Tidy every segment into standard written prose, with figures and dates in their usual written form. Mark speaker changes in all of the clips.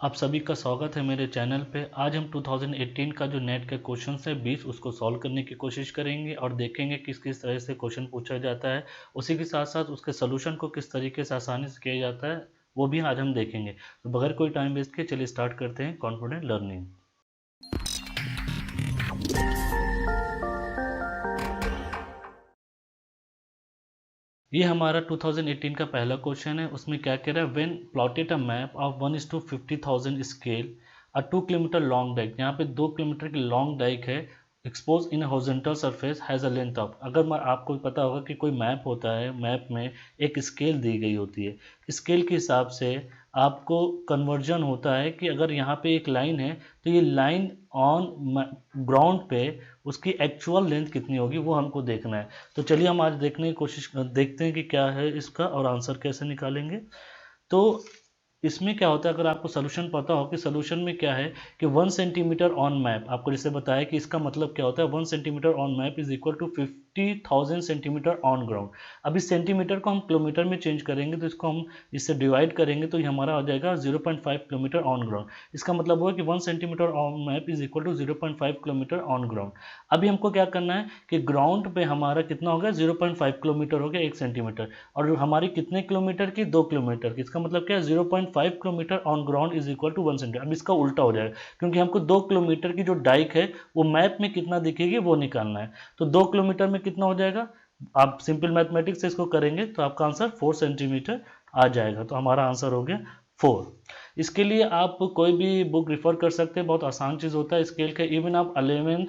Speaker 1: आप सभी का स्वागत है मेरे चैनल पे। आज हम 2018 का जो नेट के क्वेश्चन है 20 उसको सॉल्व करने की कोशिश करेंगे और देखेंगे किस किस तरह से क्वेश्चन पूछा जाता है। उसी के साथ साथ उसके सोल्यूशन को किस तरीके से आसानी से किया जाता है वो भी आज हम देखेंगे। तो बगैर कोई टाइम वेस्ट के चलिए स्टार्ट करते हैं कॉन्फिडेंट लर्निंग। ये हमारा 2018 का पहला क्वेश्चन है। उसमें क्या कह रहा है, when plotted a map of 1:50,000 scale a 2 kilometre long dyke. यहाँ पे 2 किलोमीटर की लॉन्ग डाइक है, expose in horizontal surface has a length of. अगर आपको पता होगा कि कोई मैप होता है, मैप में एक स्केल दी गई होती है, स्केल के हिसाब से आपको कन्वर्जन होता है कि अगर यहाँ पे एक लाइन है तो ये लाइन ऑन ग्राउंड पे उसकी एक्चुअल लेंथ कितनी होगी वो हमको देखना है। तो चलिए हम आज देखने की कोशिश देखते हैं कि क्या है इसका और आंसर कैसे निकालेंगे। तो इसमें क्या होता है, अगर आपको सोल्यूशन पता हो कि सोल्यूशन में क्या है कि 1 सेंटीमीटर ऑन मैप, आपको जैसे बताया कि इसका मतलब क्या होता है, 1 centimetre on map is equal to 50,000 centimetre on ground. अब इस सेंटीमीटर को हम किलोमीटर में चेंज करेंगे तो इसको हम इससे डिवाइड करेंगे तो ये हमारा हो जाएगा 0.5 किलोमीटर ऑन ग्राउंड। इसका मतलब हुआ कि 1 centimetre on map is equal to 0.5 kilometre on ground. अभी हमको क्या करना है कि ग्राउंड पे हमारा कितना हो गया, 0.5 किलोमीटर हो गया 1 सेंटीमीटर, और हमारी कितने किलोमीटर की, 2 किलोमीटर की। इसका मतलब क्या है, 0.5 kilometre on ground is equal to 1 centimetre. अब इसका उल्टा हो जाएगा क्योंकि हमको 2 किलोमीटर की जो डाइक है वो मैप में कितना दिखेगी वो निकालना है। तो 2 किलोमीटर में कितना हो जाएगा, आप सिंपल मैथमेटिक्स से इसको करेंगे तो आपका आंसर 4 सेंटीमीटर आ जाएगा। तो हमारा आंसर हो गया 4। इसके लिए आप कोई भी बुक रिफ़र कर सकते हैं, बहुत आसान चीज़ होता है स्केल का। इवन आप 11th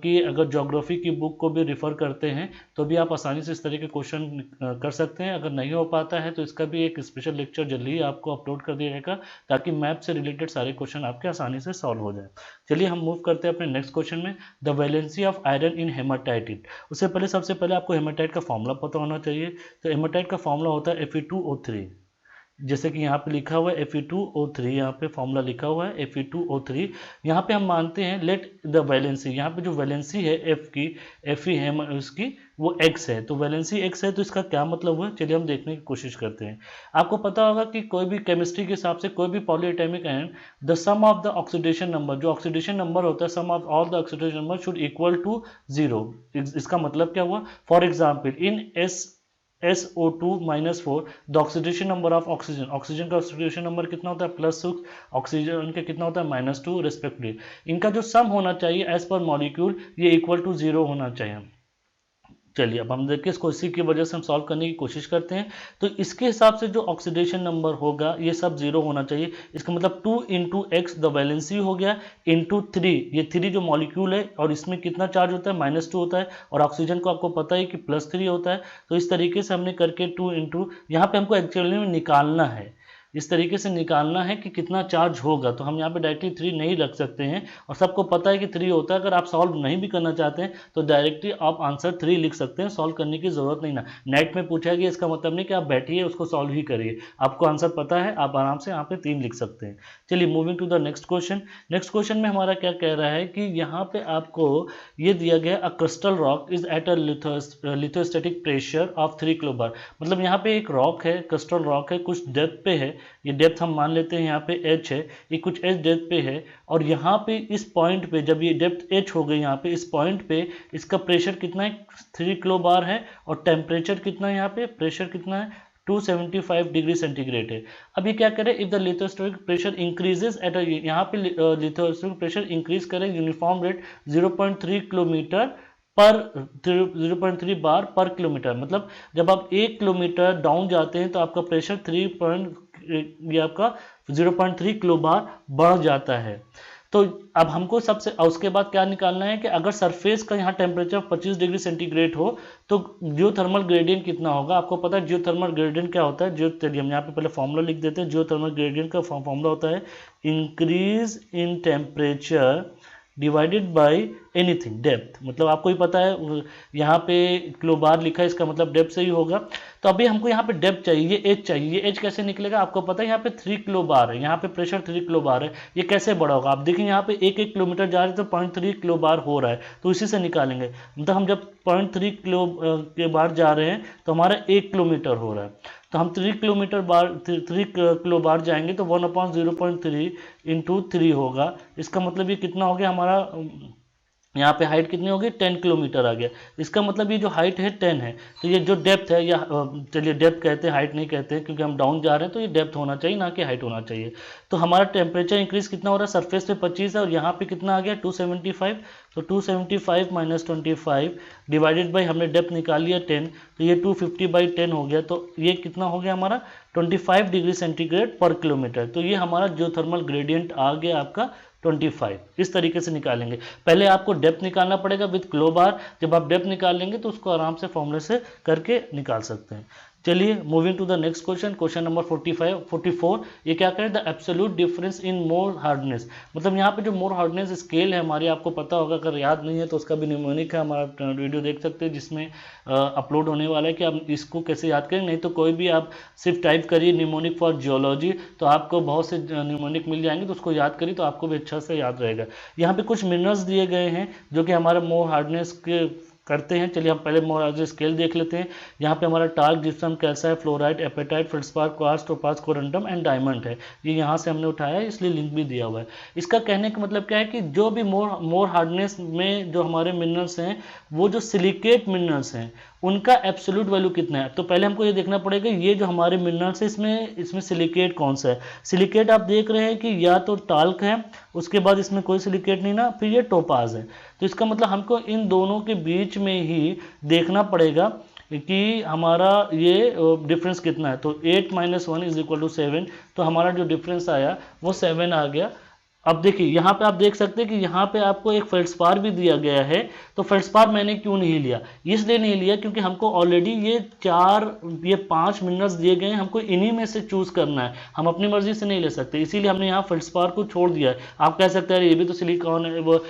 Speaker 1: की अगर ज्योग्राफी की बुक को भी रिफ़र करते हैं तो भी आप आसानी से इस तरह के क्वेश्चन कर सकते हैं। अगर नहीं हो पाता है तो इसका भी एक स्पेशल लेक्चर जल्दी ही आपको अपलोड कर दिया जाएगा ताकि मैप से रिलेटेड सारे क्वेश्चन आपके आसानी से सॉल्व हो जाए। चलिए हम मूव करते हैं अपने नेक्स्ट क्वेश्चन में। The valency of iron in haematite. उससे पहले सबसे पहले आपको हेमाटाइट का फॉर्मूला पता होना चाहिए। तो हेमाटाइट का फॉर्मूला होता है Fe2O3, जैसे कि यहाँ पे लिखा हुआ है Fe2O3, यहाँ पे फॉर्मूला लिखा हुआ है Fe2O3। यहाँ पे हम मानते हैं लेट द वैलेंसी, यहाँ पे जो वैलेंसी है F की, Fe है उसकी, वो X है। तो वैलेंसी X है तो इसका क्या मतलब हुआ, चलिए हम देखने की कोशिश करते हैं। आपको पता होगा कि कोई भी केमिस्ट्री के हिसाब से कोई भी polyatomic ion, the sum of the oxidation number, जो ऑक्सीडेशन नंबर होता है, sum of all the oxidation number should equal to 0। इसका मतलब क्या हुआ, for example in SO2-4 the oxidation number of oxygen, oxygen का ऑक्सीडेशन नंबर कितना होता है, +6, ऑक्सीजन का कितना होता है, -2 रेस्पेक्टिवली। इनका जो सम होना चाहिए एज पर मॉलिक्यूल ये इक्वल टू 0 होना चाहिए। चलिए अब हम देखिए इसको इसी की वजह से हम सॉल्व करने की कोशिश करते हैं। तो इसके हिसाब से जो ऑक्सीडेशन नंबर होगा ये सब 0 होना चाहिए। इसका मतलब 2 इंटू एक्स द वैलेंसी हो गया, इंटू 3, ये 3 जो मॉलिक्यूल है और इसमें कितना चार्ज होता है, -2 होता है, और ऑक्सीजन को आपको पता है कि +3 होता है। तो इस तरीके से हमने करके 2 इंटू, यहाँ पे हमको एक्चुअली में निकालना है, इस तरीके से निकालना है कि कितना चार्ज होगा। तो हम यहाँ पे डायरेक्टली 3 नहीं रख सकते हैं, और सबको पता है कि 3 होता है। अगर आप सॉल्व नहीं भी करना चाहते हैं तो डायरेक्टली आप आंसर 3 लिख सकते हैं, सॉल्व करने की ज़रूरत नहीं ना। नेट में पूछा गया इसका मतलब नहीं कि आप बैठिए उसको सॉल्व ही करिए, आपको आंसर पता है, आप आराम से यहाँ पे 3 लिख सकते हैं। चलिए moving to the next question. Next question में हमारा क्या कह रहा है कि यहाँ पे आपको ये दिया गया, a crystal rock is at a lithostatic pressure of 3 kilobar. मतलब यहाँ पे एक रॉक है, क्रिस्टल रॉक है, कुछ डेप्थ पे है, ये डेप्थ हम मान लेते हैं यहाँ पे h है, ये कुछ h डेप्थ पे है, और यहाँ पे इस पॉइंट पे जब ये डेप्थ h हो गई, यहाँ पे इस पॉइंट पे इसका प्रेशर कितना है, 3 किलो बार है, और टेम्परेचर कितना है, यहाँ पे प्रेशर कितना है, 275 डिग्री सेंटीग्रेड है। अब ये क्या करें, if the lithostatic pressure increases at, यहाँ पे लिथोस्टैटिक प्रेशर इंक्रीज करें यूनिफॉर्म रेट 0.3 किलोमीटर पर 0.3 बार पर किलोमीटर। मतलब जब आप 1 किलोमीटर डाउन जाते हैं तो आपका प्रेशर 0.3 किलो बार बढ़ जाता है। तो अब हमको सबसे उसके बाद क्या निकालना है कि अगर सरफेस का यहाँ टेम्परेचर 25 डिग्री सेंटीग्रेड हो तो जियोथर्मल ग्रेडियंट कितना होगा। आपको पता है जियोथर्मल ग्रेडियंट क्या होता है, चलिए हम यहाँ पे पहले फॉर्मूला लिख देते हैं। जियोथर्मल ग्रेडियंट का फॉर्मूला होता है increase in temperature divided by anything depth. मतलब आपको ही पता है यहाँ पे किलो बार लिखा है, इसका मतलब डेप्थ से ही होगा। तो अभी हमको यहाँ पे डेप्थ चाहिए, ये एच चाहिए। ये एच कैसे निकलेगा, आपको पता है यहाँ पे 3 किलो बार है, यहाँ पे प्रेशर 3 किलो बार है, ये कैसे बड़ा होगा। आप देखिए यहाँ पे 1-1 किलोमीटर जा रहे हैं तो 0.3 किलो बार हो रहा है, तो इसी से निकालेंगे। मतलब हम जब 0.3 किलो के बार जा रहे हैं तो हमारा 1 किलोमीटर हो रहा है। तो तो हम 3 किलो बार जाएंगे तो 1/0.3 इंटू 3 होगा। इसका मतलब ये कितना हो गया हमारा, यहाँ पे हाइट कितनी होगी 10 किलोमीटर आ गया। इसका मतलब ये जो हाइट है 10 है, तो ये जो डेप्थ है, या चलिए डेप्थ कहते हैं, हाइट नहीं कहते हैं, क्योंकि हम डाउन जा रहे हैं तो ये डेप्थ होना चाहिए ना कि हाइट होना चाहिए। तो हमारा टेम्परेचर इंक्रीज कितना हो रहा है, सरफेस पे 25 है और यहाँ पे कितना आ गया 275। तो 275 माइनस 25 डिवाइडेड बाई हमने डेप्थ निकाल लिया 10, तो ये 250/10 हो गया। तो ये कितना हो गया हमारा 25 डिग्री सेंटीग्रेड पर किलोमीटर। तो ये हमारा जियोथर्मल ग्रेडियंट आ गया आपका 25। इस तरीके से निकालेंगे। पहले आपको डेप्थ निकालना पड़ेगा विद किलो बार। जब आप डेप्थ निकाल लेंगे तो उसको आराम से फॉर्मूले से करके निकाल सकते हैं। चलिए moving to the next question, question number 44। ये क्या करें, the absolute difference in more hardness. मतलब यहाँ पे जो मोर हार्डनेस स्केल है हमारी, आपको पता होगा, अगर याद नहीं है तो उसका भी निमोनिक है, हमारा वीडियो देख सकते हैं जिसमें अपलोड होने वाला है कि आप इसको कैसे याद करें। नहीं तो कोई भी आप सिर्फ टाइप करिए निमोनिक फॉर जियोलॉजी तो आपको बहुत से निमोनिक मिल जाएंगे, तो उसको याद करिए तो आपको भी अच्छा से याद रहेगा। यहाँ पे कुछ मिनरल्स दिए गए हैं जो कि हमारे मोर हार्डनेस के करते हैं। चलिए हम पहले मोर स्केल देख लेते हैं। यहाँ पे हमारा talc, gypsum, calcite, fluoride, apatite, feldspar, quartz, topaz, corundum and diamond है। ये यहाँ से हमने उठाया है, इसलिए लिंक भी दिया हुआ है। इसका कहने का मतलब क्या है कि जो भी मोर हार्डनेस में जो हमारे मिनरल्स हैं, वो जो सिलिकेट मिनरल्स हैं उनका एब्सोल्यूट वैल्यू कितना है। तो पहले हमको ये देखना पड़ेगा ये जो हमारे मिनरल्स है इसमें सिलिकेट कौन सा है। सिलिकेट आप देख रहे हैं कि या तो टाल्क है, उसके बाद इसमें कोई सिलिकेट नहीं ना, फिर ये टोपाज है। तो इसका मतलब हमको इन दोनों के बीच में ही देखना पड़ेगा कि हमारा ये डिफरेंस कितना है। तो 8 - 1 = 7। तो हमारा जो डिफरेंस आया वो 7 आ गया। अब देखिए यहाँ पे आप देख सकते हैं कि यहाँ पे आपको एक फेल्डस्पार भी दिया गया है। तो फेल्डस्पार मैंने क्यों नहीं लिया, इसलिए नहीं लिया क्योंकि हमको ऑलरेडी ये 5 मिनरल्स दिए गए हैं, हमको इन्हीं में से चूज करना है, हम अपनी मर्जी से नहीं ले सकते, इसीलिए हमने यहाँ फेल्डस्पार को छोड़ दिया है। आप कह सकते हैं ये भी तो सिलिकॉन है, वो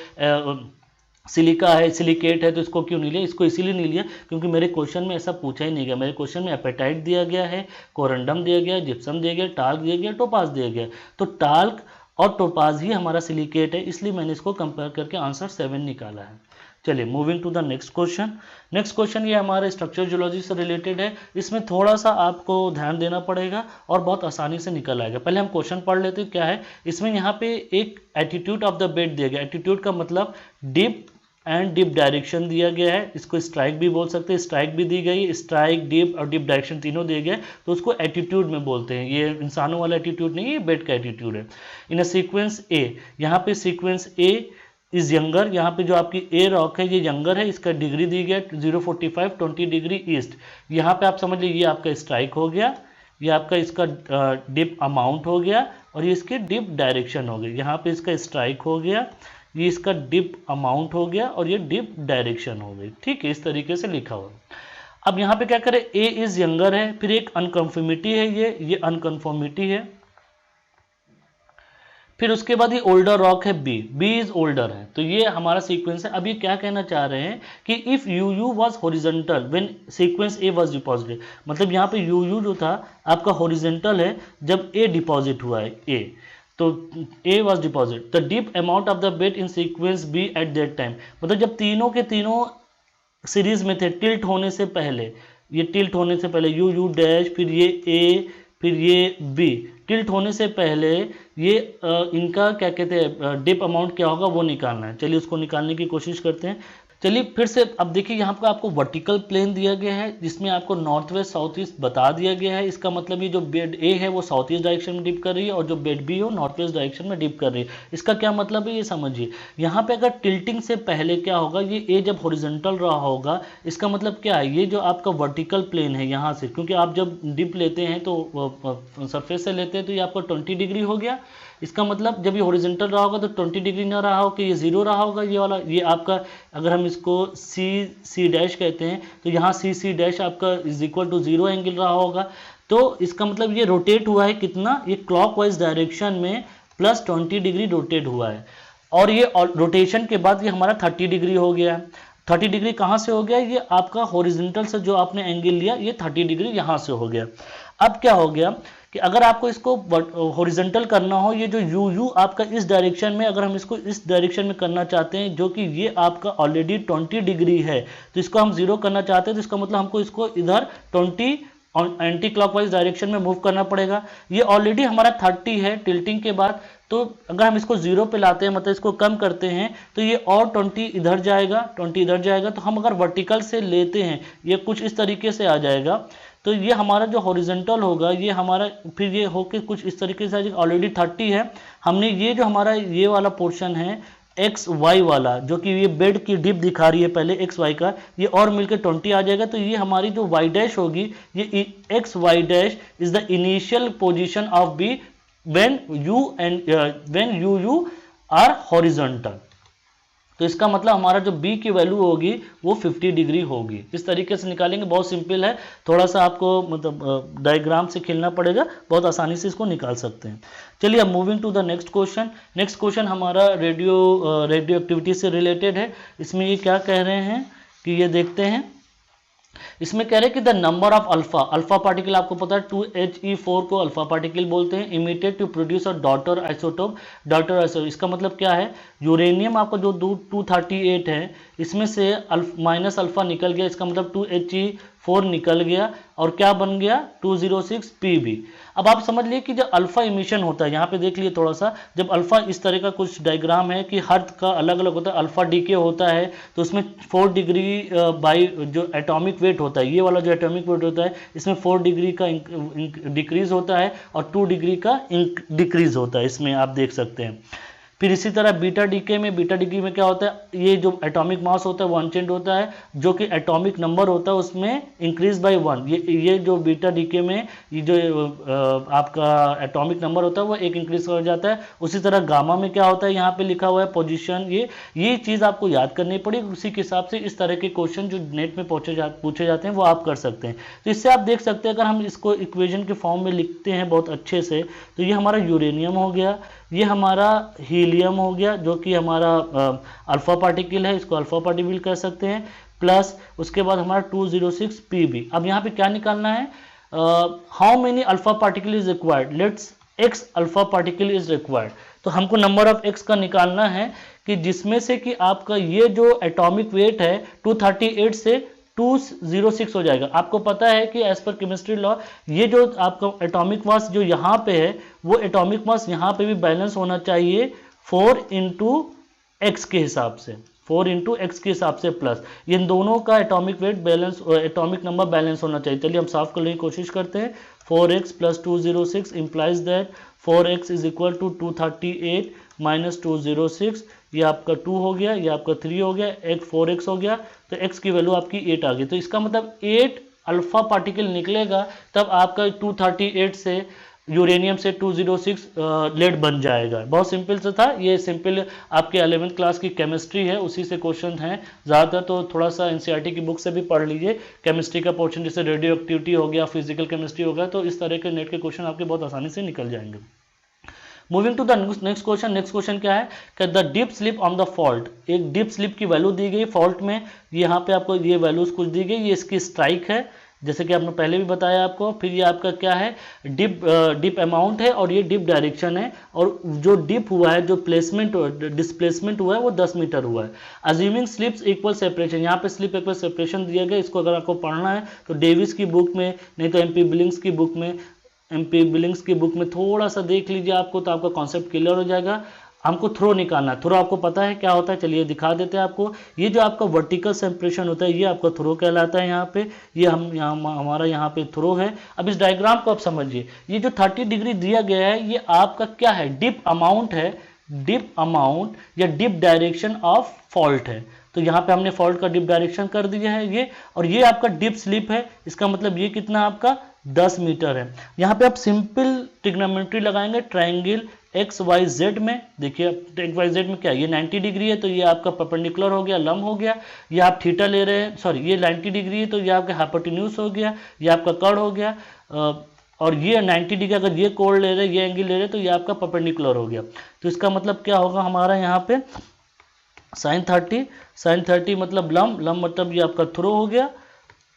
Speaker 1: सिलिका है, सिलिकेट है, तो इसको क्यों नहीं लिया। इसको इसीलिए नहीं लिया क्योंकि मेरे क्वेश्चन में ऐसा पूछा ही नहीं गया। मेरे क्वेश्चन में एपेटाइट दिया गया है, कोरंडम दिया गया, जिप्सम दिया गया, टाल्क दिया गया, टोपाज दिया गया। तो टाल्क और टोपाज ही हमारा सिलिकेट है, इसलिए मैंने इसको कंपेयर करके आंसर 7 निकाला है। चलिए moving to the next question. Next question ये हमारे स्ट्रक्चर जियोलॉजी से रिलेटेड है। इसमें थोड़ा सा आपको ध्यान देना पड़ेगा और बहुत आसानी से निकल आएगा। पहले हम क्वेश्चन पढ़ लेते हैं क्या है। इसमें यहाँ पे एक एटीट्यूड ऑफ द बेड दिया गया। एटीट्यूड का मतलब डिप एंड डिप डायरेक्शन दिया गया है, इसको स्ट्राइक भी बोल सकते हैं। स्ट्राइक भी दी गई, स्ट्राइक, डिप और डिप डायरेक्शन तीनों दिए गए, तो उसको एटीट्यूड में बोलते हैं। ये इंसानों वाला एटीट्यूड नहीं है, ये बेड का एटीट्यूड है। इन अ सीक्वेंस ए, यहाँ पे सीक्वेंस ए इज यंगर, यहाँ पे जो आपकी ए रॉक है ये यंगर है, इसका डिग्री दी गया 045 20 डिग्री ईस्ट। यहाँ पे आप समझ लीजिए ये आपका स्ट्राइक हो गया, ये आपका इसका डिप अमाउंट हो गया और ये इसके डिप डायरेक्शन हो गई। यहाँ पे इसका स्ट्राइक हो गया, ये इसका डिप अमाउंट हो गया और ये डिप डायरेक्शन हो गई। ठीक है, इस तरीके से लिखा हुआ। अब यहाँ पे क्या करें, ए इज यंगर है, फिर एक अनकन्फर्मिटी है, ये अनकन्फर्मिटी है। फिर उसके बाद ये ओल्डर रॉक है, बी इज ओल्डर है। तो ये हमारा सीक्वेंस है। अब ये क्या कहना चाह रहे हैं कि if you was horizontal when sequence A was deposited, मतलब यहाँ पे यू जो था आपका हॉरिजॉन्टल है जब ए डिपॉजिट हुआ है, ए तो A was deposit the deep amount of the bed in sequence B at that time. मतलब जब तीनों के तीनों सीरीज में थे, टिल्ट होने से पहले, ये टिल्ट होने से पहले यू डैश, फिर ये ए, फिर ये बी, टिल्ट होने से पहले ये इनका क्या कहते हैं डिप अमाउंट क्या होगा वो निकालना है। चलिए उसको निकालने की कोशिश करते हैं। चलिए फिर से अब देखिए यहाँ पर आपको वर्टिकल प्लेन दिया गया है जिसमें आपको नॉर्थ वेस्ट साउथ ईस्ट बता दिया गया है। इसका मतलब ये जो बेड ए है वो साउथ ईस्ट डायरेक्शन में डिप कर रही है और जो बेड बी है वो नॉर्थ वेस्ट डायरेक्शन में डिप कर रही है। इसका क्या मतलब है ये समझिए। यहाँ पे अगर टिल्टिंग से पहले क्या होगा, ये ए जब हॉरिजॉन्टल रहा होगा, इसका मतलब क्या है, ये जो आपका वर्टिकल प्लेन है यहाँ से, क्योंकि आप जब डिप लेते हैं तो सरफेस से लेते हैं तो ये आपका 20 डिग्री हो गया। इसका मतलब जब ये हॉरिजॉन्टल रहा होगा तो 20 डिग्री ना रहा हो कि ये 0 रहा होगा, ये वाला, ये आपका अगर हम इसको सी डैश कहते हैं तो यहाँ सी डैश आपका इज इक्वल टू 0 एंगल रहा होगा। तो इसका मतलब ये रोटेट हुआ है कितना, ये क्लॉकवाइज डायरेक्शन में प्लस 20 डिग्री रोटेट हुआ है। और ये रोटेशन के बाद ये हमारा 30 डिग्री हो गया। 30 डिग्री कहाँ से हो गया, ये आपका हॉरिजॉन्टल से जो आपने एंगल लिया ये 30 डिग्री यहाँ से हो गया। अब क्या हो गया कि अगर आपको इसको हॉरिजॉन्टल करना हो, ये जो यू आपका इस डायरेक्शन में, अगर हम इसको इस डायरेक्शन में करना चाहते हैं जो कि ये आपका ऑलरेडी 20 डिग्री है, तो इसको हम 0 करना चाहते हैं, तो इसका मतलब हमको इसको इधर 20 एंटी क्लॉकवाइज डायरेक्शन में मूव करना पड़ेगा। ये ऑलरेडी हमारा 30 है टिल्टिंग के बाद, तो अगर हम इसको 0 पे लाते हैं, मतलब इसको कम करते हैं, तो ये और 20 इधर जाएगा, 20 इधर जाएगा। तो हम अगर वर्टिकल से लेते हैं ये कुछ इस तरीके से आ जाएगा, तो ये हमारा जो हॉरिजॉन्टल होगा ये हमारा फिर ये होके कुछ इस तरीके से आ जाएगा। ऑलरेडी 30 है, हमने ये जो हमारा ये वाला पोर्शन है एक्स वाई वाला, जो कि ये बेड की डिप दिखा रही है पहले एक्स वाई का, ये और मिलकर 20 आ जाएगा। तो ये हमारी जो वाई डैश होगी, ये X Y dash is the initial position of B when you are horizontal. तो इसका मतलब हमारा जो b की वैल्यू होगी वो 50 डिग्री होगी। इस तरीके से निकालेंगे, बहुत सिंपल है, थोड़ा सा आपको मतलब डायग्राम से खेलना पड़ेगा, बहुत आसानी से इसको निकाल सकते हैं। चलिए अब moving to the next question. Next question हमारा रेडियो एक्टिविटी से रिलेटेड है। इसमें ये क्या कह रहे हैं कि ये देखते हैं। इसमें कह रहे हैं कि the number of alpha particle, आपको पता है 2He4 को अल्फा पार्टिकल बोलते हैं, emitted to produce a daughter isotope. इसका मतलब क्या है, यूरेनियम आपका जो 238 है, इसमें से माइनस अल्फा निकल गया, इसका मतलब 2He4 निकल गया और क्या बन गया 206 Pb। अब आप समझ लिए कि जब अल्फा इमिशन होता है, यहाँ पे देख लिए थोड़ा सा, जब अल्फा इस तरह का कुछ डायग्राम है कि हर का अलग अलग होता है, अल्फा डीके होता है तो उसमें 4 डिग्री बाई जो एटॉमिक वेट होता है, ये वाला जो एटॉमिक वेट होता है इसमें 4 डिग्री का डिक्रीज होता है और 2 डिग्री का डिक्रीज होता है, इसमें आप देख सकते हैं। फिर इसी तरह बीटा डीके में क्या होता है, ये जो एटॉमिक मास होता है वो अनचेंज होता है, जो कि एटॉमिक नंबर होता है उसमें इंक्रीज बाय 1। ये जो बीटा डीके में ये जो आपका एटॉमिक नंबर होता है वो एक इंक्रीज हो जाता है। उसी तरह गामा में क्या होता है, यहाँ पे लिखा हुआ है पोजीशन, ये चीज़ आपको याद करनी पड़ेगी। उसी के हिसाब से इस तरह के क्वेश्चन जो नेट में पूछे जाते हैं वो आप कर सकते हैं। तो इससे आप देख सकते हैं, अगर हम इसको इक्वेशन के फॉर्म में लिखते हैं बहुत अच्छे से, तो ये हमारा यूरेनियम हो गया, ये हमारा हीलियम हो गया जो कि हमारा अल्फा पार्टिकल है, इसको अल्फा पार्टिकल कह सकते हैं, प्लस उसके बाद हमारा 206 Pb। अब यहाँ पे क्या निकालना है, how many alpha particle is required, let's x alpha particle is required. तो हमको नंबर ऑफ एक्स का निकालना है कि जिसमें से कि आपका ये जो एटॉमिक वेट है 238 से 206 हो जाएगा। आपको पता है कि एज पर केमिस्ट्री लॉ ये जो आपका एटॉमिक मास जो यहाँ पे है वो एटॉमिक मास यहाँ पे भी बैलेंस होना चाहिए 4 इंटू एक्स के हिसाब से, 4 इंटू एक्स के हिसाब से प्लस इन दोनों का atomic weight balance, atomic number balance होना चाहिए। चलिए हम साफ करने की कोशिश करते हैं। 4x plus 206 implies that 4x is equal to 238 minus 206, ये आपका 2 हो गया, ये आपका 3 हो गया, एक 4x हो गया, तो x की वैल्यू आपकी 8 आ गई। तो इसका मतलब 8 अल्फा पार्टिकल निकलेगा, तब आपका 238 से यूरेनियम से 206 लेड बन जाएगा। बहुत सिंपल से था ये, सिंपल आपके 11th क्लास की केमिस्ट्री है उसी से क्वेश्चन हैं ज़्यादातर, तो थोड़ा सा एनसीईआरटी की बुक से भी पढ़ लीजिए केमिस्ट्री का पोर्शन, जैसे रेडियो एक्टिविटी हो गया, फिजिकल केमिस्ट्री हो गया, तो इस तरह के नेट के क्वेश्चन आपके बहुत आसानी से निकल जाएंगे। Moving to the next question. Next question क्या है कि the deep slip on the fault, एक डीप स्लिप की वैल्यू दी गई फॉल्ट में, यहाँ पे आपको ये वैल्यूज कुछ दी गई, ये इसकी स्ट्राइक है जैसे कि आपने पहले भी बताया आपको। फिर ये आपका क्या है, डिप अमाउंट है और ये डिप डायरेक्शन है, और जो डिप हुआ है, जो प्लेसमेंट डिस्प्लेसमेंट हुआ है वो 10 मीटर हुआ है। अज्यूमिंग स्लिप्स इक्वल सेपरेशन, यहाँ पे स्लिप इक्वल सेपरेशन दिया गया, इसको अगर आपको पढ़ना है तो डेविस की बुक में, नहीं तो एमपी बिलिंग्स की बुक में थोड़ा सा देख लीजिए आपको, तो आपका कॉन्सेप्ट क्लियर हो जाएगा। हमको थ्रो निकालना है, थ्रो आपको पता है क्या होता है, चलिए दिखा देते हैं आपको। ये जो आपका वर्टिकल सेपरेशन होता है ये आपका थ्रो कहलाता है। यहाँ पे ये हमारा यहाँ पे थ्रो है। अब इस डायग्राम को आप समझिए, ये जो 30 डिग्री दिया गया है ये आपका क्या है, डिप अमाउंट है, डिप अमाउंट या डिप डायरेक्शन ऑफ फॉल्ट है। तो यहाँ पे हमने फॉल्ट का डिप डायरेक्शन कर दिया है ये, और ये आपका डिप स्लिप है, इसका मतलब ये कितना आपका 10 मीटर है। यहाँ पे आप सिंपल ट्रिग्नोमेट्री लगाएंगे, ट्रायंगल एक्स वाई जेड में, देखिए एक्स वाई जेड में क्या है, ये 90 डिग्री है तो ये आपका परपेंडिकुलर हो गया, लंब हो गया। ये आप थीटा ले रहे हैं, सॉरी ये 90 डिग्री है तो ये आपका हाइपोटेन्यूज हो गया, ये आपका कर्ड हो गया, और ये 90 डिग्री अगर ये कोण ले रहे हैं, ये एंगल ले रहे हैं तो ये आपका परपेंडिकुलर हो गया। तो इसका मतलब क्या होगा हमारा यहाँ पे साइन 30 मतलब लंब मतलब ये आपका थ्रो हो गया,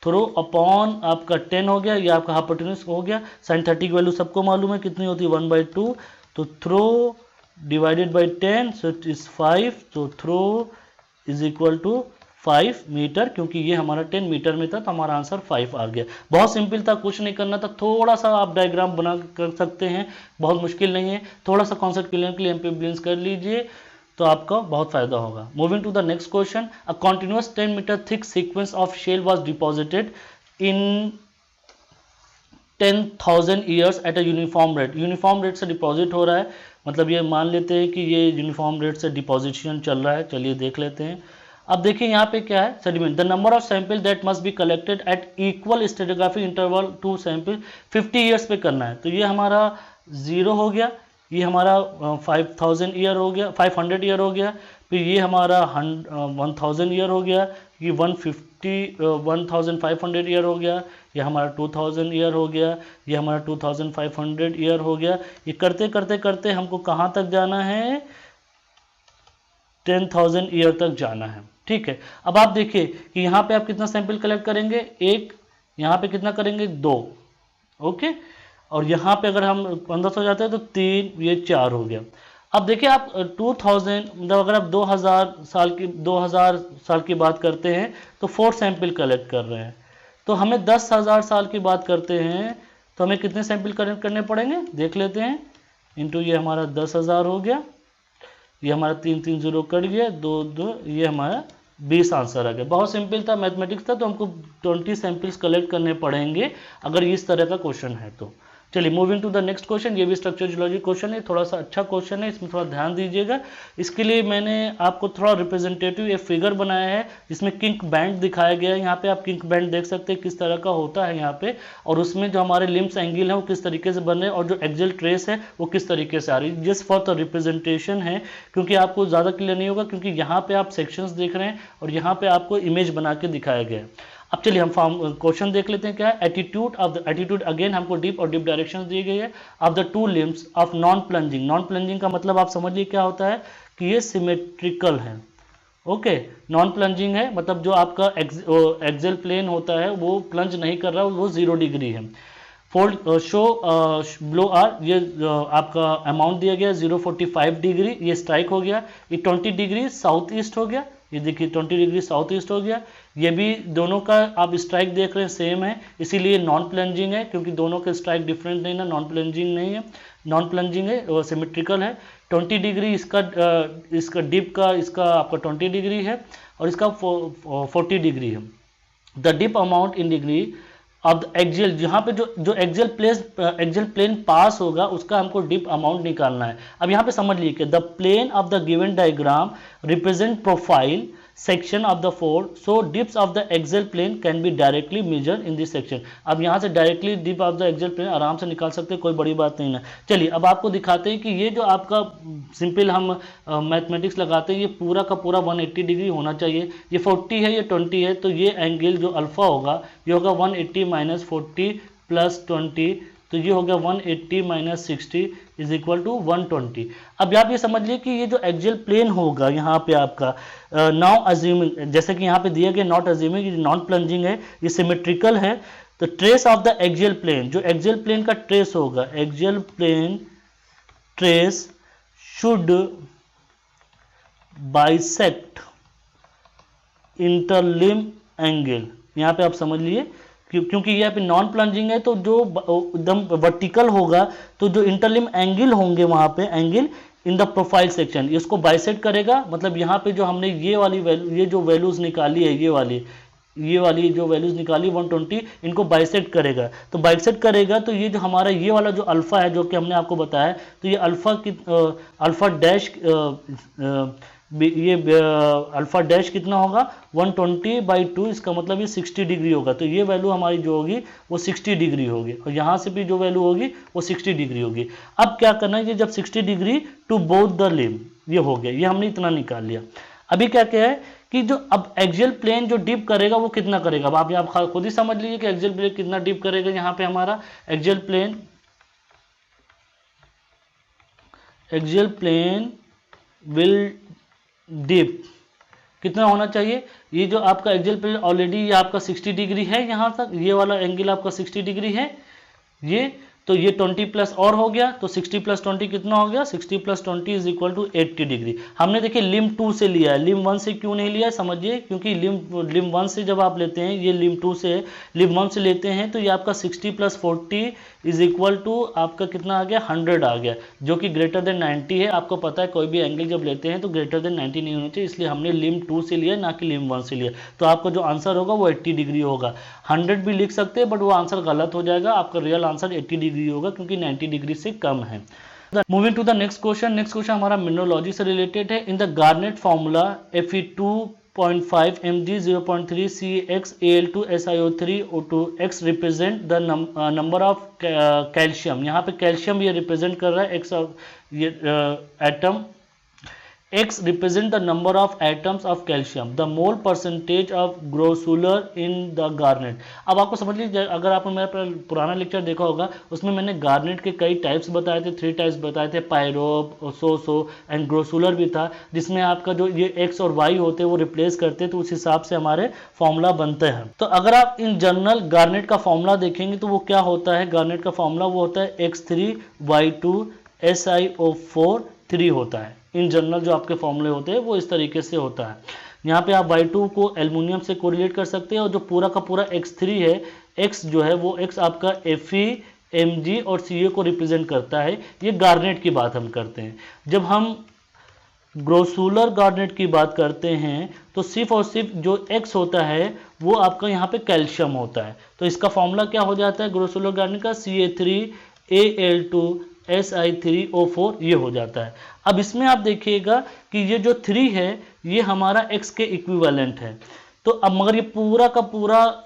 Speaker 1: थ्रो अपॉन आपका 10 हो गया, ये आपका हाइपोटेन्यूज हो गया। साइन 30 की वैल्यू सबको मालूम है कितनी होती है, 1/2, तो throw divided by 10 so it is 5, तो throw is equal to 5 metre, क्योंकि ये हमारा 10 मीटर में था तो हमारा आंसर 5 आ गया। बहुत सिंपल था, कुछ नहीं करना था, थोड़ा सा आप डायग्राम बना कर सकते हैं, बहुत मुश्किल नहीं है। थोड़ा सा कॉन्सेप्ट क्लियर के लिए एमपीबीएंस कर लीजिए तो आपका बहुत फायदा होगा। Moving to the next question, a continuous 10 metre thick sequence of shale was deposited in 10,000 years at a uniform rate. Uniform rate से डिपॉजिट हो रहा है, मतलब ये मान लेते हैं कि ये यूनिफॉर्म रेट से डिपॉजिशन चल रहा है। चलिए देख लेते हैं। अब देखिए यहाँ पे क्या है, sediment the number of sample that must be collected at equal stratigraphic interval to sample 50 years पे करना है। तो ये हमारा 0 हो गया, ये हमारा 5,000 ईयर हो गया, 500 ईयर हो गया, फिर ये हमारा 1,000 ईयर हो गया, ये 1,500 ईयर हो गया, ये हमारा 2,000 ईयर हो गया, ये हमारा 2,500 ईयर हो गया। ये करते करते करते हमको कहाँ तक जाना है, 10,000 ईयर तक जाना है। ठीक है, अब आप देखिए कि यहाँ पे आप कितना सैंपल कलेक्ट करेंगे, एक, यहाँ पे कितना करेंगे, 2, ओके, और यहाँ पे अगर हम 1500 जाते हैं तो 3, ये 4 हो गया। अब देखिए आप 2000 मतलब अगर आप 2000 साल की बात करते हैं तो 4 सैंपल कलेक्ट कर रहे हैं। तो हमें 10,000 साल की बात करते हैं तो हमें कितने सैंपल कलेक्ट करने पड़ेंगे, देख लेते हैं। इंटू ये हमारा 10,000 हो गया, ये हमारा 3 3 0 कट गया, 2 2, ये हमारा 20 आंसर आ गया। बहुत सिंपल था, मैथमेटिक्स था, तो हमको 20 सैंपल्स कलेक्ट करने पड़ेंगे अगर इस तरह का क्वेश्चन है तो। चलिए moving to the next question, ये भी स्ट्रक्चर जियोलॉजी क्वेश्चन है, थोड़ा सा अच्छा क्वेश्चन है, इसमें थोड़ा ध्यान दीजिएगा। इसके लिए मैंने आपको थोड़ा रिप्रेजेंटेटिव एक फिगर बनाया है जिसमें किंक बैंड दिखाया गया है। यहाँ पे आप किंक बैंड देख सकते हैं किस तरह का होता है यहाँ पे, और उसमें जो हमारे लिम्स एंगल है वो किस तरीके से बन रहे हैं और जो एक्सियल ट्रेस है वो किस तरीके से आ रही है। जस्ट फॉर द रिप्रेजेंटेशन है, क्योंकि आपको ज़्यादा क्लियर नहीं होगा, क्योंकि यहाँ पे आप सेक्शंस देख रहे हैं और यहाँ पे आपको इमेज बना के दिखाया गया है। अब चलिए हम क्वेश्चन देख लेते हैं क्या है। Attitude of the attitude, again हमको डीप और डीप डायरेक्शंस दी गई है of the two limbs of non plunging. Non plunging का मतलब आप समझिए क्या होता है कि ये सिमेट्रिकल है, ओके। नॉन प्लंजिंग है मतलब जो आपका एक्सियल प्लेन होता है वो प्लंज नहीं कर रहा, वो 0 डिग्री है। फोल्ड शो ब्लो आर, ये आपका अमाउंट दिया गया 045 डिग्री, ये स्ट्राइक हो गया। ये 20 डिग्री साउथ ईस्ट हो गया, ये देखिए 20 डिग्री साउथ ईस्ट हो गया। ये भी दोनों का आप स्ट्राइक देख रहे हैं सेम है, इसीलिए नॉन प्लंजिंग है, क्योंकि दोनों के स्ट्राइक डिफरेंट नहीं ना, नॉन प्लंजिंग नहीं है, नॉन प्लंजिंग है, वो सिमेट्रिकल है। 20 डिग्री इसका डिप का इसका आपका 20 डिग्री है और इसका 40 डिग्री है। The dip amount in degree अब एक्सियल, जहाँ पे जो एक्सियल प्लेन पास होगा उसका हमको डिप अमाउंट निकालना है। अब यहाँ पे समझ लीजिए the plane of the given diagram represent profile section of the fold, so dips of the axial plane can be directly measure in this section. अब यहाँ से directly dip of the axial plane आराम से निकाल सकते हैं, कोई बड़ी बात नहीं है। चलिए अब आपको दिखाते हैं कि ये जो आपका सिंपल हम मैथमेटिक्स लगाते हैं ये पूरा का पूरा 180 डिग्री होना चाहिए। ये 40 है, ये 20 है, तो ये एंगल जो अल्फा होगा ये होगा 180 माइनस 40 प्लस 20, तो ये हो गया 180 माइनस 60 इज इक्वल टू 120। अब आप ये समझ लिए कि ये जो एक्सियल प्लेन होगा यहाँ पे आपका नाउ अज्यूमिंग, जैसे कि यहाँ पे दिया गया नॉट अज्यूमिंग, ये नॉन प्लंजिंग है, ये सिमेट्रिकल है, तो trace of the axial plane, जो एक्सियल प्लेन का ट्रेस होगा, axial plane trace should bisect interlimb angle. यहाँ पे आप समझ लिए क्योंकि यहाँ पे नॉन प्लंजिंग है तो जो एकदम वर्टिकल होगा तो जो इंटरलिम एंगल होंगे वहाँ पे angle in the profile section इसको बाइसेक्ट करेगा। मतलब यहाँ पे जो हमने ये वाली वैल्यू, ये जो वैल्यूज निकाली है, ये वाली जो वैल्यूज निकाली 120, इनको बाइसेक्ट करेगा। तो बाइसेक्ट करेगा तो ये जो हमारा ये वाला जो अल्फा है जो कि हमने आपको बताया, तो ये अल्फा डैश ये अल्फा डैश कितना होगा 120/2, इसका मतलब ये 60 डिग्री होगा। तो ये वैल्यू हमारी जो होगी वो 60 डिग्री होगी और यहाँ से भी जो वैल्यू होगी वो 60 डिग्री होगी। अब क्या करना है, ये जब 60 degree to both the limb, ये हो गया, ये हमने इतना निकाल लिया। अभी क्या है कि जो अब एक्सियल प्लेन जो डिप करेगा वो कितना करेगा, अब आप खुद ही समझ लीजिए कि एक्सियल प्लेन कितना डिप करेगा। यहाँ पे हमारा एक्सियल प्लेन विल डिप कितना होना चाहिए, ये जो आपका एक्सियल प्लेन ऑलरेडी ये आपका 60 डिग्री है, यहाँ तक ये वाला एंगल आपका 60 डिग्री है, ये तो ये 20 प्लस और हो गया, तो 60 प्लस 20 कितना हो गया, 60 plus 20 is equal to 80 degree. हमने देखिए लिम 2 से लिया है, लिम 1 से क्यों नहीं लिया है समझिए, क्योंकि लिम 1 से जब आप लेते हैं, ये लिम 2 से लिम 1 से लेते हैं, तो ये आपका 60 प्लस 40 इज इक्वल टू आपका कितना आ गया, 100 आ गया, जो कि ग्रेटर देन 90 है। आपको पता है कोई भी एंगल जब लेते हैं तो ग्रेटर देन 90 नहीं होना चाहिए, इसलिए हमने लिम 2 से लिया ना कि लिम 1 से लिया। तो आपका जो आंसर होगा वो 80 डिग्री होगा। 100 भी लिख सकते हैं बट वो आंसर गलत हो जाएगा, आपका रियल आंसर 80 डिग्री होगा क्योंकि 90 डिग्री से कम है। Moving to the next question. Next question हमारा मिनरोलॉजी से रिलेटेड है। In the garnet formula Fe2.5 Mg 0.3 CX Al2 SiO3 O2 X represent the number of calcium. यहाँ पे कैल्शियम ये रिप्रेजेंट कर रहा है, एक्स ये atom, X represent the number of atoms of calcium, the mole percentage of grossular in the garnet। अब आपको समझ लीजिए, अगर आपने मेरा पुराना लेक्चर देखा होगा उसमें मैंने गार्नेट के कई टाइप्स बताए थे, 3 टाइप्स बताए थे, पायरोप, सोसो एंड ग्रोसुलर भी था, जिसमें आपका जो ये X और Y होते हैं वो रिप्लेस करते हैं, तो उस हिसाब से हमारे फॉर्मूला बनते हैं। तो अगर आप इन जनरल गार्नेट का फॉर्मूला देखेंगे तो वो क्या होता है, गार्नेट का फॉर्मूला वो होता है X3Y2 SiO4 3 होता है। इन जनरल जो आपके फॉर्मूले होते हैं वो इस तरीके से होता है। यहाँ पे आप Y2 को एल्युमिनियम से कोरिलेट कर सकते हैं, और जो पूरा का पूरा X3 है, X जो है वो X आपका Fe Mg और Ca को रिप्रेजेंट करता है। ये गार्नेट की बात हम करते हैं। जब हम ग्रोसुलर गार्नेट की बात करते हैं तो सिर्फ और सिर्फ जो X होता है वो आपका यहाँ पे कैल्शियम होता है। तो इसका फॉर्मूला क्या हो जाता है ग्रोसुलर गार्नेट का, Ca3Al2 Si3O4 ये हो जाता है। अब इसमें आप देखिएगा कि ये जो 3 है ये हमारा X के इक्विवेलेंट है। तो अब मगर ये पूरा का पूरा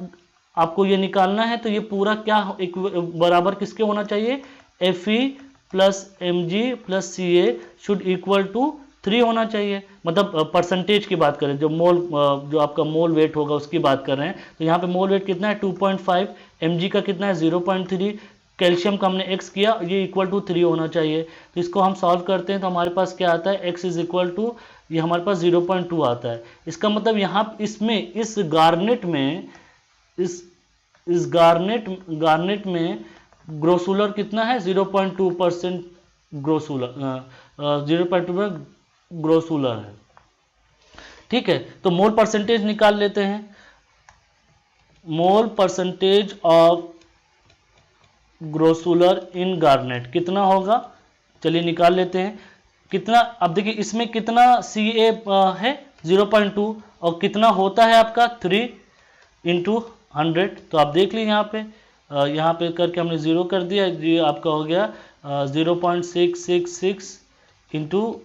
Speaker 1: आपको ये निकालना है, तो ये पूरा क्या बराबर किसके होना चाहिए, Fe plus Mg plus Ca should equal to 3 होना चाहिए। मतलब परसेंटेज की बात करें, जो मोल जो आपका मोल वेट होगा उसकी बात कर रहे हैं, तो यहाँ पे मोल वेट कितना है 2.5, Mg का कितना है 0.3, कैल्शियम का हमने X किया, ये इक्वल टू 3 होना चाहिए। तो इसको हम सॉल्व करते हैं तो हमारे पास क्या आता है, X इज इक्वल टू, ये हमारे पास 0.2 आता है। इसका मतलब यहाँ इसमें इस गार्नेट में इस गार्नेट में ग्रोसुलर कितना है 0.2% ग्रोसुलर 0.2 ग्रोसुलर है। ठीक है, तो मोल परसेंटेज निकाल लेते हैं। मोल परसेंटेज ऑफ ग्रोसुलर इन गार्नेट कितना होगा, चलिए निकाल लेते हैं। कितना, अब देखिए इसमें कितना Ca है 0.2 और कितना होता है आपका 3 इंटू 100। तो आप देख लीजिए यहाँ पे करके हमने 0 कर दिया, ये आपका हो गया 0.666 into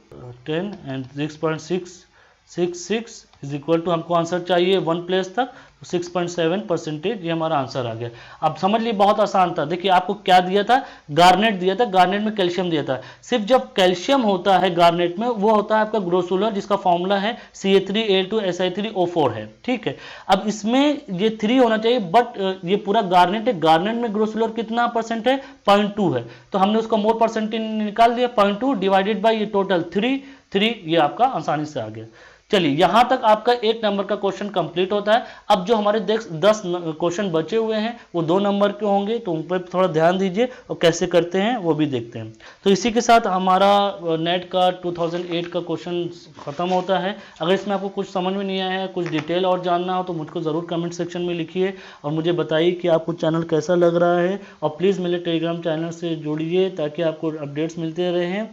Speaker 1: 10 and 6.666 is equal to, हमको आंसर चाहिए 1 प्लेस तक, 6.7% ये हमारा आंसर आ गया। अब समझ लीजिए बहुत आसान था। देखिए आपको क्या दिया था, गार्नेट दिया था, गार्नेट में कैल्शियम दिया था। सिर्फ जब कैल्शियम होता है गार्नेट में वो होता है आपका ग्रोसुलर, जिसका फॉर्मूला है Ca3Al2 Si3O4 है। ठीक है, अब इसमें ये 3 होना चाहिए, बट ये पूरा गार्नेट है, गार्नेट में ग्रोसुलर कितना परसेंट है 0.2 है, तो हमने उसका मोल परसेंटेज निकाल दिया 0.2 डिवाइडेड बाई ये टोटल 3, ये आपका आसानी से आ गया। चलिए यहां तक आपका 1 नंबर का क्वेश्चन कंप्लीट होता है। अब जो हमारे 10 क्वेश्चन बचे हुए हैं वो 2 नंबर के होंगे, तो उन पर थोड़ा ध्यान दीजिए और कैसे करते हैं वो भी देखते हैं। तो इसी के साथ हमारा नेट का 2008 का क्वेश्चन खत्म होता है। अगर इसमें आपको कुछ समझ में नहीं आया है, कुछ डिटेल और जानना हो तो मुझको ज़रूर कमेंट सेक्शन में लिखिए और मुझे बताइए कि आपको चैनल कैसा लग रहा है। और प्लीज़ मेरे टेलीग्राम चैनल से जुड़िए ताकि आपको अपडेट्स मिलते रहें।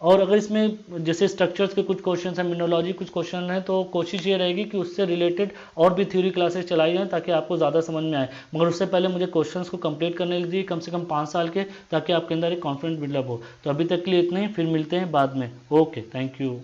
Speaker 1: और अगर इसमें जैसे स्ट्रक्चर्स के कुछ क्वेश्चन हैं, मिनरोलॉजी कुछ क्वेश्चन हैं, तो कोशिश ये रहेगी कि उससे रिलेटेड और भी थ्योरी क्लासेस चलाई जाएं ताकि आपको ज़्यादा समझ में आए। मगर उससे पहले मुझे क्वेश्चंस को कंप्लीट करने दीजिए, कम से कम 5 साल के, ताकि आपके अंदर एक कॉन्फिडेंस बिल्डअप हो। तो अभी तक के लिए इतना ही, फिर मिलते हैं बाद में। Okay, thank you.